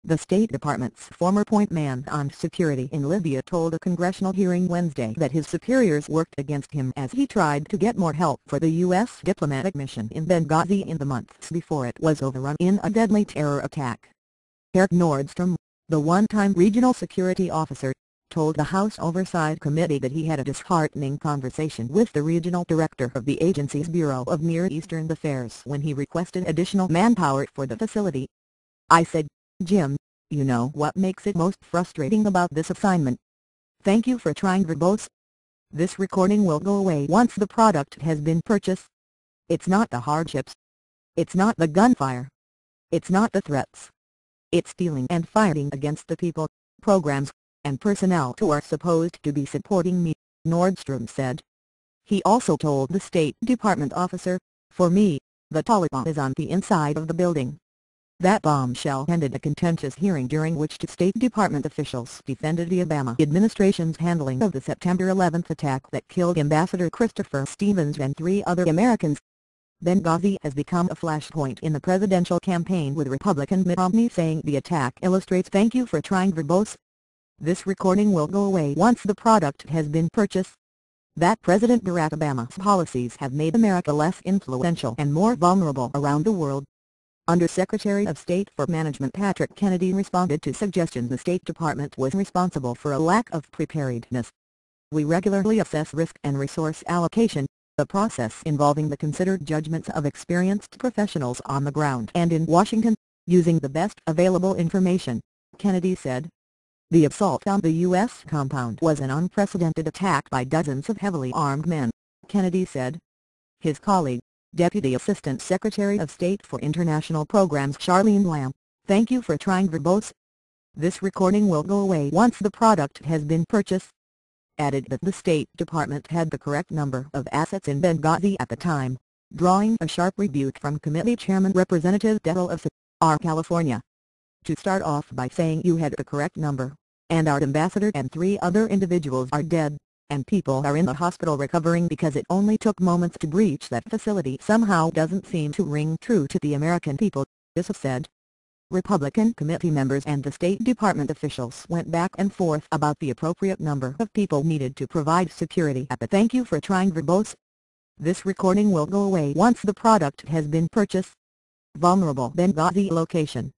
The State Department's former point man on security in Libya told a congressional hearing Wednesday that his superiors worked against him as he tried to get more help for the U.S. diplomatic mission in Benghazi in the months before it was overrun in a deadly terror attack. Eric Nordstrom, the one-time regional security officer, told the House Oversight Committee that he had a disheartening conversation with the regional director of the agency's Bureau of Near Eastern Affairs when he requested additional manpower for the facility. "I said, Jim, you know what makes it most frustrating about this assignment? Thank you for trying verbose. This recording will go away once the product has been purchased. It's not the hardships. It's not the gunfire. It's not the threats. It's stealing and fighting against the people, programs, and personnel who are supposed to be supporting me," Nordstrom said. He also told the State Department officer, "For me, the Taliban is on the inside of the building." That bombshell ended a contentious hearing during which State Department officials defended the Obama administration's handling of the September 11 attack that killed Ambassador Christopher Stevens and 3 other Americans. Benghazi has become a flashpoint in the presidential campaign, with Republican Mitt Romney saying the attack illustrates "Thank you for trying verbose. This recording will go away once the product has been purchased." That President Barack Obama's policies have made America less influential and more vulnerable around the world. Undersecretary of State for Management Patrick Kennedy responded to suggestions the State Department was responsible for a lack of preparedness. "We regularly assess risk and resource allocation, a process involving the considered judgments of experienced professionals on the ground and in Washington, using the best available information," Kennedy said. The assault on the U.S. compound was an unprecedented attack by dozens of heavily armed men, Kennedy said. His colleague, Deputy Assistant Secretary of State for International Programs Charlene Lamb, "Thank you for trying verbose. This recording will go away once the product has been purchased," added that the State Department had the correct number of assets in Benghazi at the time, drawing a sharp rebuke from Committee Chairman Representative Deryl of R. California. "To start off by saying you had the correct number, and our ambassador and 3 other individuals are dead, and people are in the hospital recovering because it only took moments to breach that facility somehow doesn't seem to ring true to the American people," Issa said. Republican committee members and the State Department officials went back and forth about the appropriate number of people needed to provide security at the "Thank you for trying verbose. This recording will go away once the product has been purchased." Vulnerable Benghazi location.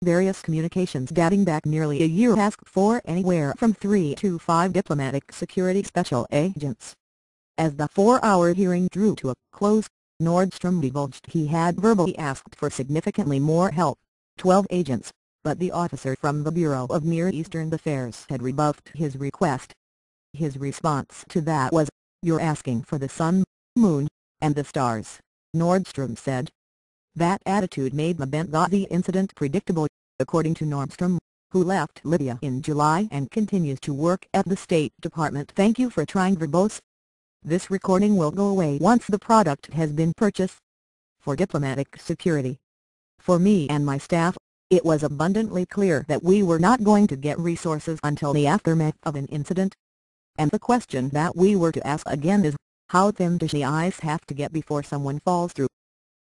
Various communications dating back nearly a year asked for anywhere from 3 to 5 diplomatic security special agents. As the 4-hour hearing drew to a close, Nordstrom divulged he had verbally asked for significantly more help, 12 agents, but the officer from the Bureau of Near Eastern Affairs had rebuffed his request. His response to that was, "You're asking for the sun, moon, and the stars," Nordstrom said. That attitude made the Benghazi incident predictable, according to Nordstrom, who left Libya in July and continues to work at the State Department. "Thank you for trying verbose. This recording will go away once the product has been purchased. For diplomatic security. For me and my staff, it was abundantly clear that we were not going to get resources until the aftermath of an incident. And the question that we were to ask again is, how thin does the ice have to get before someone falls through?"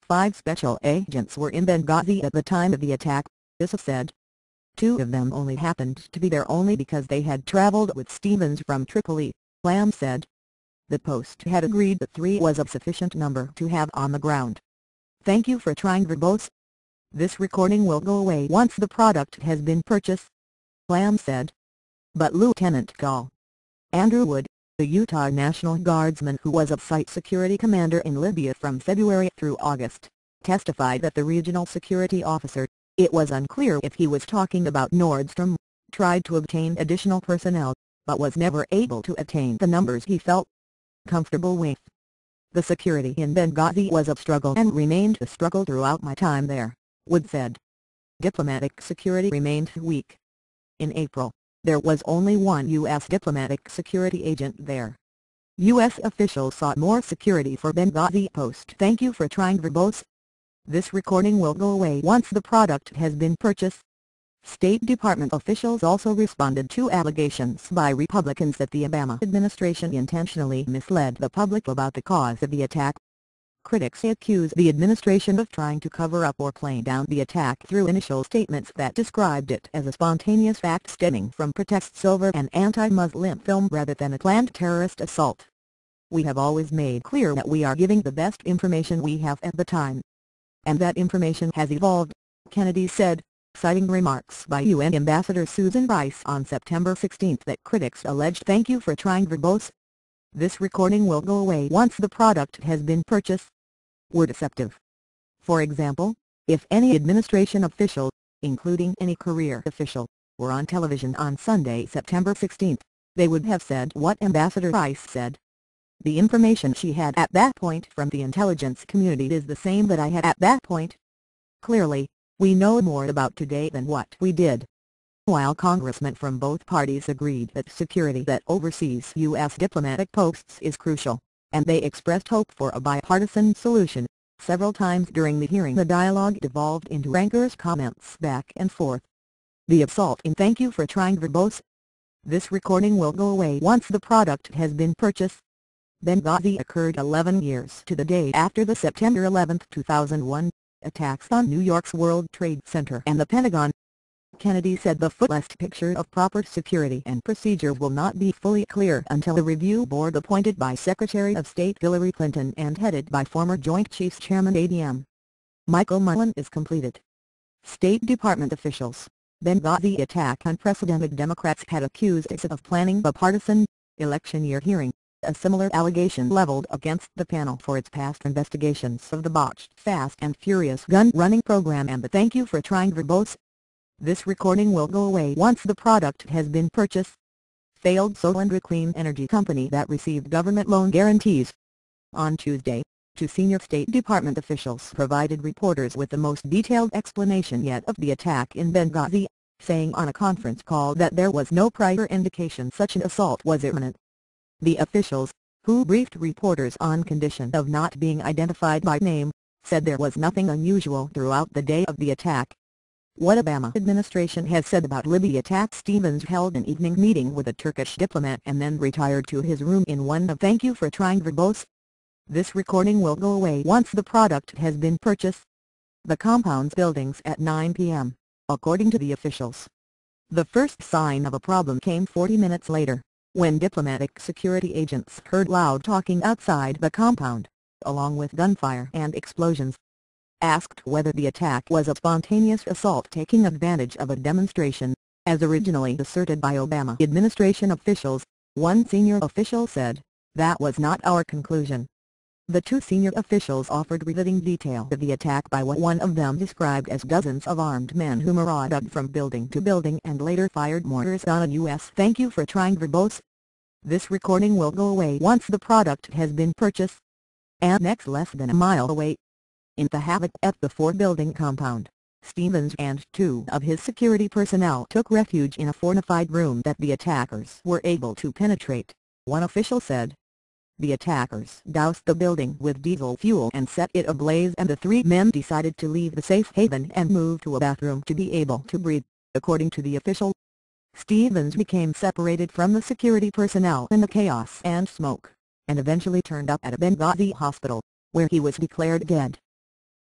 5 special agents were in Benghazi at the time of the attack, Issa said. 2 of them only happened to be there only because they had traveled with Stevens from Tripoli, Lamb said. The Post had agreed that 3 was a sufficient number to have on the ground. "Thank you for trying verbose. This recording will go away once the product has been purchased," Lamb said. But Lieutenant Col. Andrew Wood, the Utah National Guardsman who was a site security commander in Libya from February through August, testified that the regional security officer, it was unclear if he was talking about Nordstrom, tried to obtain additional personnel, but was never able to attain the numbers he felt comfortable with. "The security in Benghazi was a struggle and remained a struggle throughout my time there," Wood said. Diplomatic security remained weak. In April, there was only 1 U.S. diplomatic security agent there. U.S. officials sought more security for Benghazi post. "Thank you for trying verbose. This recording will go away once the product has been purchased." State Department officials also responded to allegations by Republicans that the Obama administration intentionally misled the public about the cause of the attack. Critics accuse the administration of trying to cover up or play down the attack through initial statements that described it as a spontaneous act stemming from protests over an anti-Muslim film rather than a planned terrorist assault. "We have always made clear that we are giving the best information we have at the time. And that information has evolved," Kennedy said, citing remarks by UN Ambassador Susan Rice on September 16 that critics alleged "thank you for trying verbose. This recording will go away once the product has been purchased," were deceptive. For example, if any administration official, including any career official, were on television on Sunday, September 16, they would have said what Ambassador Rice said. "The information she had at that point from the intelligence community is the same that I had at that point. Clearly, we know more about today than what we did." While congressmen from both parties agreed that security that oversees U.S. diplomatic posts is crucial, and they expressed hope for a bipartisan solution, several times during the hearing the dialogue devolved into rancorous comments back and forth. The assault in "thank you for trying verbose. This recording will go away once the product has been purchased." Benghazi occurred 11 years to the day after the September 11, 2001, attacks on New York's World Trade Center and the Pentagon. Kennedy said the fullest picture of proper security and procedure will not be fully clear until the review board appointed by Secretary of State Hillary Clinton and headed by former Joint Chiefs Chairman ADM Michael Mullen is completed. State Department officials, Benghazi attack unprecedented. Democrats had accused ICE of planning a partisan, election year hearing, a similar allegation leveled against the panel for its past investigations of the botched Fast and Furious gun-running program and the "thank you for trying verbose. This recording will go away once the product has been purchased." Failed Solyndra clean energy company that received government loan guarantees. On Tuesday, two senior State Department officials provided reporters with the most detailed explanation yet of the attack in Benghazi, saying on a conference call that there was no prior indication such an assault was imminent. The officials, who briefed reporters on condition of not being identified by name, said there was nothing unusual throughout the day of the attack. What Obama administration has said about Libya attack. Stevens held an evening meeting with a Turkish diplomat and then retired to his room in one of "thank you for trying verbose. This recording will go away once the product has been purchased." The compound's buildings at 9 p.m., according to the officials. The first sign of a problem came 40 minutes later, when diplomatic security agents heard loud talking outside the compound, along with gunfire and explosions. Asked whether the attack was a spontaneous assault taking advantage of a demonstration, as originally asserted by Obama administration officials, one senior official said, "That was not our conclusion." The two senior officials offered riveting detail of the attack by what one of them described as dozens of armed men who marauded from building to building and later fired mortars on a U.S. "thank you for trying verbose. This recording will go away once the product has been purchased." Annex less than a mile away. In the havoc at the four-building compound, Stevens and two of his security personnel took refuge in a fortified room that the attackers were able to penetrate, one official said. The attackers doused the building with diesel fuel and set it ablaze, and the three men decided to leave the safe haven and move to a bathroom to be able to breathe, according to the official. Stevens became separated from the security personnel in the chaos and smoke, and eventually turned up at a Benghazi hospital, where he was declared dead.